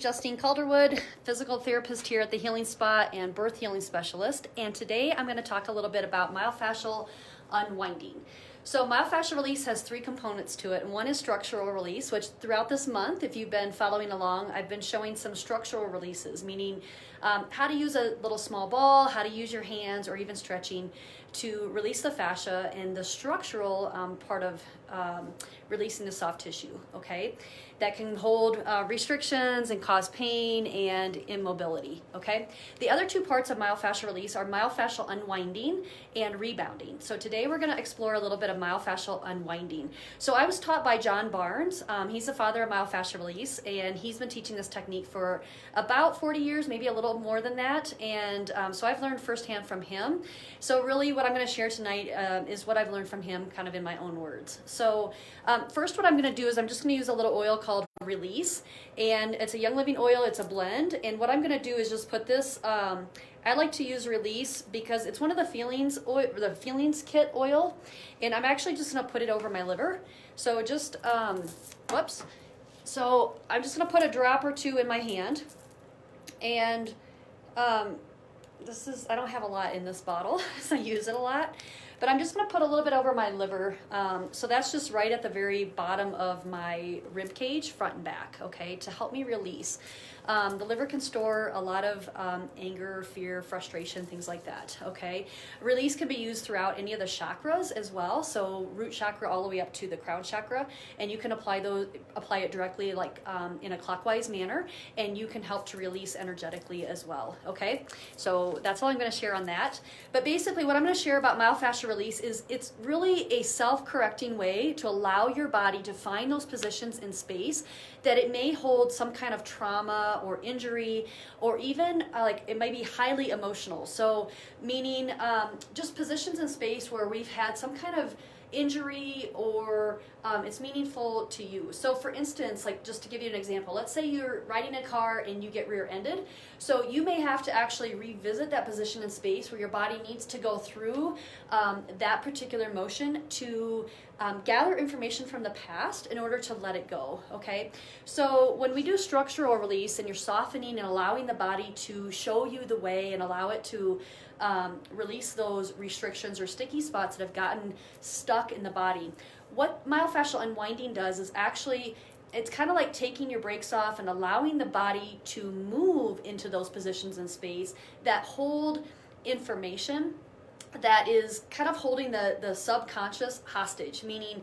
Justine Calderwood, physical therapist here at the Healing Spot and birth healing specialist. And today I'm going to talk a little bit about myofascial unwinding. So myofascial release has three components to it. And one is structural release, which throughout this month, if you've been following along, I've been showing some structural releases, meaning how to use a little small ball, how to use your hands, or even stretching to release the fascia and the structural part of releasing the soft tissue, okay? That can hold restrictions and cause pain and immobility, okay? The other two parts of myofascial release are myofascial unwinding and rebounding. So today we're gonna explore a little bit of myofascial unwinding. So I was taught by John Barnes. He's the father of myofascial release, and he's been teaching this technique for about 40 years, maybe a little more than that. And so I've learned firsthand from him. So really what I'm gonna share tonight is what I've learned from him kind of in my own words. So first what I'm gonna do is I'm just gonna use a little oil called Release, and it's a Young Living oil. It's a blend, and what I'm gonna do is just put this, I like to use Release because it's one of the feelings kit oil, and I'm actually just gonna put it over my liver. So just, whoops. So I'm just gonna put a drop or two in my hand, and this is, I don't have a lot in this bottle, so I use it a lot. But I'm just gonna put a little bit over my liver. So that's just right at the very bottom of my rib cage, front and back, okay, to help me release. The liver can store a lot of anger, fear, frustration, things like that, okay? Release can be used throughout any of the chakras as well, so root chakra all the way up to the crown chakra, and you can apply it directly like in a clockwise manner, and you can help to release energetically as well, okay? So that's all I'm gonna share on that. But basically what I'm gonna share about myofascial release is it's really a self-correcting way to allow your body to find those positions in space that it may hold some kind of trauma or injury, or even like it might be highly emotional. So meaning just positions in space where we've had some kind of injury or it's meaningful to you. So for instance, like just to give you an example, let's say you're riding a car and you get rear-ended. So you may have to actually revisit that position in space where your body needs to go through that particular motion to gather information from the past in order to let it go, okay? So when we do structural release and you're softening and allowing the body to show you the way and allow it to release those restrictions or sticky spots that have gotten stuck in the body, what myofascial unwinding does is actually, it's kind of like taking your brakes off and allowing the body to move into those positions in space that hold information that is kind of holding the subconscious hostage, meaning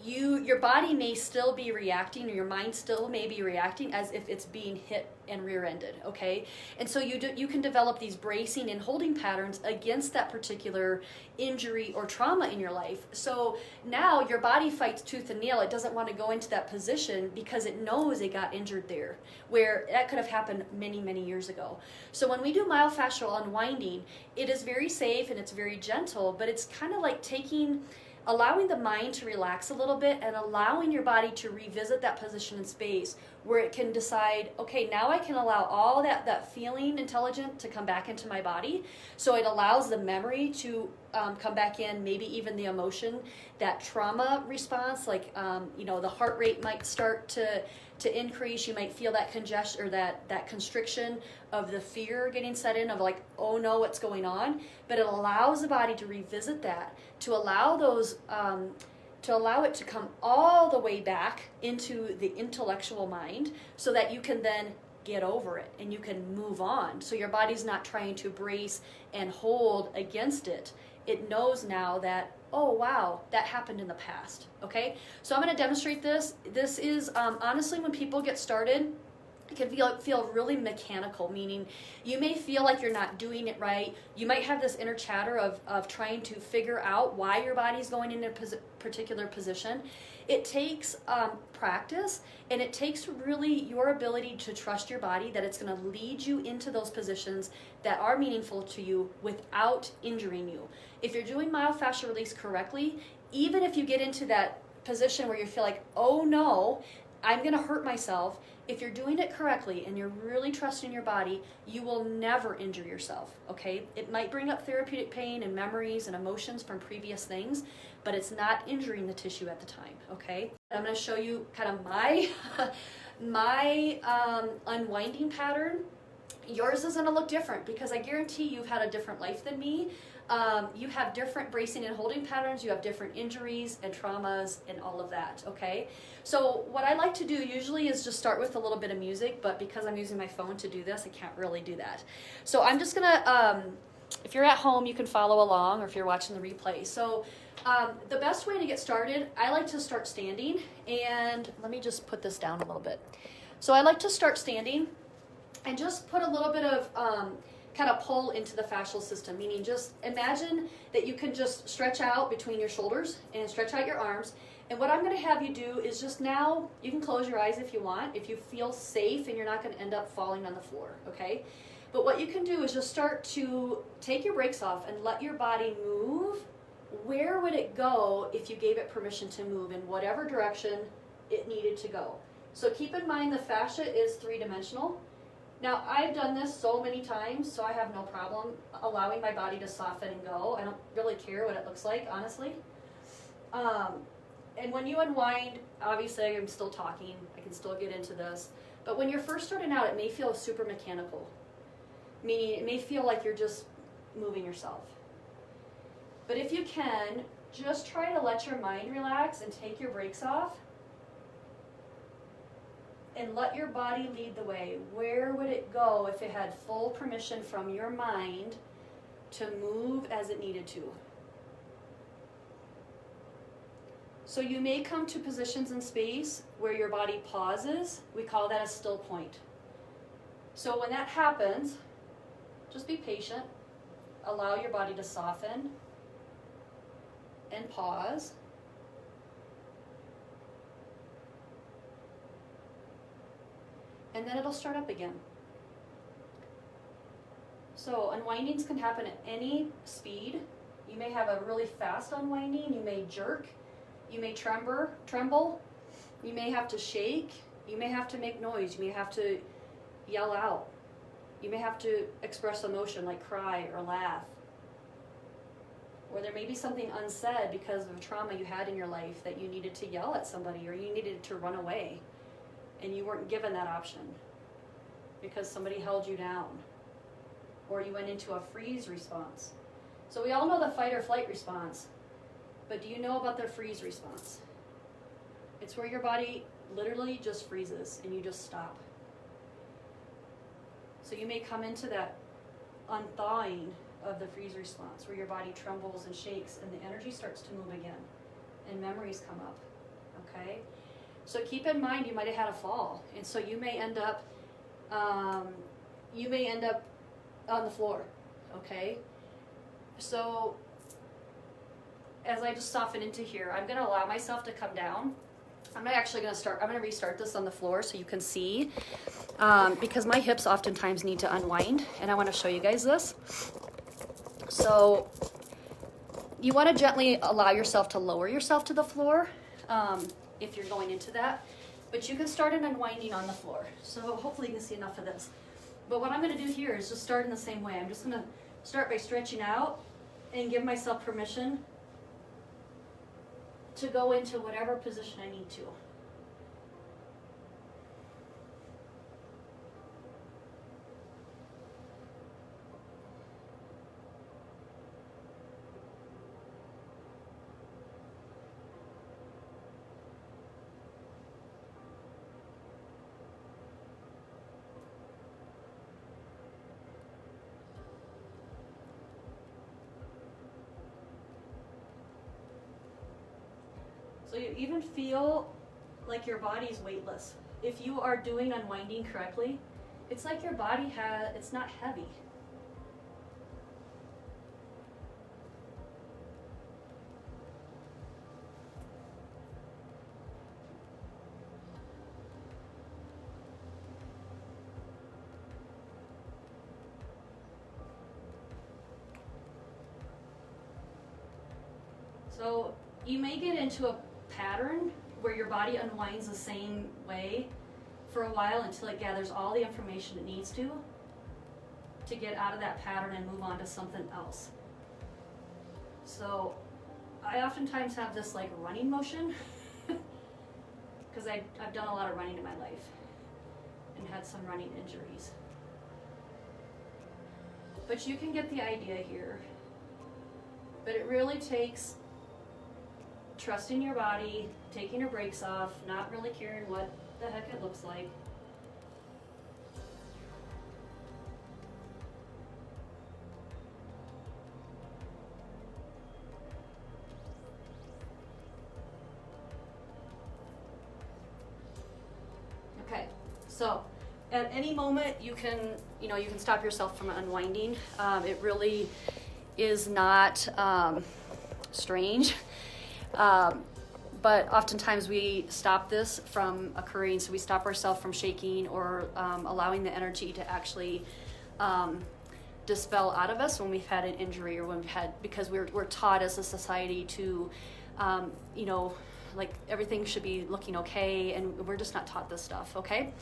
your body may still be reacting, or your mind still may be reacting as if it's being hit and rear-ended, okay? And so you can develop these bracing and holding patterns against that particular injury or trauma in your life. So now your body fights tooth and nail. It doesn't want to go into that position because it knows it got injured there, where that could have happened many, many years ago. So when we do myofascial unwinding, it is very safe and it's very gentle, but it's kind of like allowing the mind to relax a little bit and allowing your body to revisit that position in space where it can decide, okay, now I can allow all that feeling intelligence to come back into my body. So it allows the memory to come back in, maybe even the emotion, that trauma response, like, the heart rate might start to increase. You might feel that congestion or that constriction of the fear getting set in of like, oh no, what's going on? But it allows the body to revisit that, to allow those, to allow it to come all the way back into the intellectual mind so that you can then get over it and you can move on. So your body's not trying to brace and hold against it. It knows now that, oh wow, that happened in the past, okay? So I'm gonna demonstrate this. This is, honestly, when people get started, it can feel really mechanical, meaning you may feel like you're not doing it right. You might have this inner chatter of trying to figure out why your body's going in a particular position. It takes practice, and it takes really your ability to trust your body that it's going to lead you into those positions that are meaningful to you without injuring you. If you're doing myofascial release correctly, even if you get into that position where you feel like, oh no, I'm going to hurt myself, if you're doing it correctly and you're really trusting your body, you will never injure yourself, okay? It might bring up therapeutic pain and memories and emotions from previous things, but it's not injuring the tissue at the time, okay? I'm going to show you kind of my My unwinding pattern, yours is going to look different because I guarantee you've had a different life than me. You have different bracing and holding patterns, you have different injuries and traumas and all of that, okay? So what I like to do usually is just start with a little bit of music, but because I'm using my phone to do this, I can't really do that. So I'm just gonna, if you're at home, you can follow along, or if you're watching the replay. So the best way to get started, I like to start standing, and let me just put this down a little bit. So I like to start standing and just put a little bit of kind of pull into the fascial system, meaning just imagine that you can just stretch out between your shoulders and stretch out your arms. And what I'm going to have you do is just now, you can close your eyes if you want, if you feel safe and you're not going to end up falling on the floor, okay? But what you can do is just start to take your brakes off and let your body move. Where would it go if you gave it permission to move in whatever direction it needed to go? So keep in mind the fascia is three-dimensional. Now, I've done this so many times, so I have no problem allowing my body to soften and go. I don't really care what it looks like, honestly. And when you unwind, obviously I'm still talking, I can still get into this, but when you're first starting out, it may feel super mechanical, meaning it may feel like you're just moving yourself. But if you can, just try to let your mind relax and take your brakes off and let your body lead the way. Where would it go if it had full permission from your mind to move as it needed to? So you may come to positions in space where your body pauses. We call that a still point. So when that happens, just be patient. Allow your body to soften and pause. And then it'll start up again. So unwindings can happen at any speed. You may have a really fast unwinding, you may jerk, you may tremble, you may have to shake, you may have to make noise, you may have to yell out, you may have to express emotion like cry or laugh. Or there may be something unsaid because of a trauma you had in your life that you needed to yell at somebody or you needed to run away. And you weren't given that option because somebody held you down, or you went into a freeze response. So we all know the fight or flight response, but do you know about the freeze response? It's where your body literally just freezes and you just stop. So you may come into that unthawing of the freeze response where your body trembles and shakes and the energy starts to move again and memories come up, okay? So keep in mind you might have had a fall, and so you may end up on the floor, okay? So as I just soften into here, I'm going to allow myself to come down. I'm going to restart this on the floor so you can see, because my hips oftentimes need to unwind, and I want to show you guys this. So you want to gently allow yourself to lower yourself to the floor, if you're going into that, but you can start an unwinding on the floor. So hopefully you can see enough of this. But what I'm going to do here is just start in the same way. I'm just going to start by stretching out and give myself permission to go into whatever position I need to. So you even feel like your body's weightless. If you are doing unwinding correctly, it's like your body it's not heavy. So you may get into a pattern where your body unwinds the same way for a while until it gathers all the information it needs to get out of that pattern and move on to something else. So I oftentimes have this like running motion because I've done a lot of running in my life. and had some running injuries. But you can get the idea here. But it really takes trusting your body, taking your brakes off, not really caring what the heck it looks like. Okay, so at any moment you can stop yourself from unwinding. It really is not strange, but oftentimes we stop this from occurring. So we stop ourselves from shaking or allowing the energy to actually dispel out of us when we've had an injury, or when we've had, because we're taught as a society to, like everything should be looking okay, and we're just not taught this stuff, okay?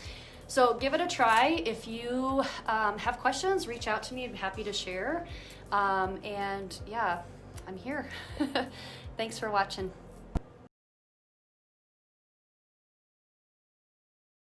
So give it a try. If you have questions, reach out to me. I'm happy to share. And yeah, I'm here. Thanks for watching.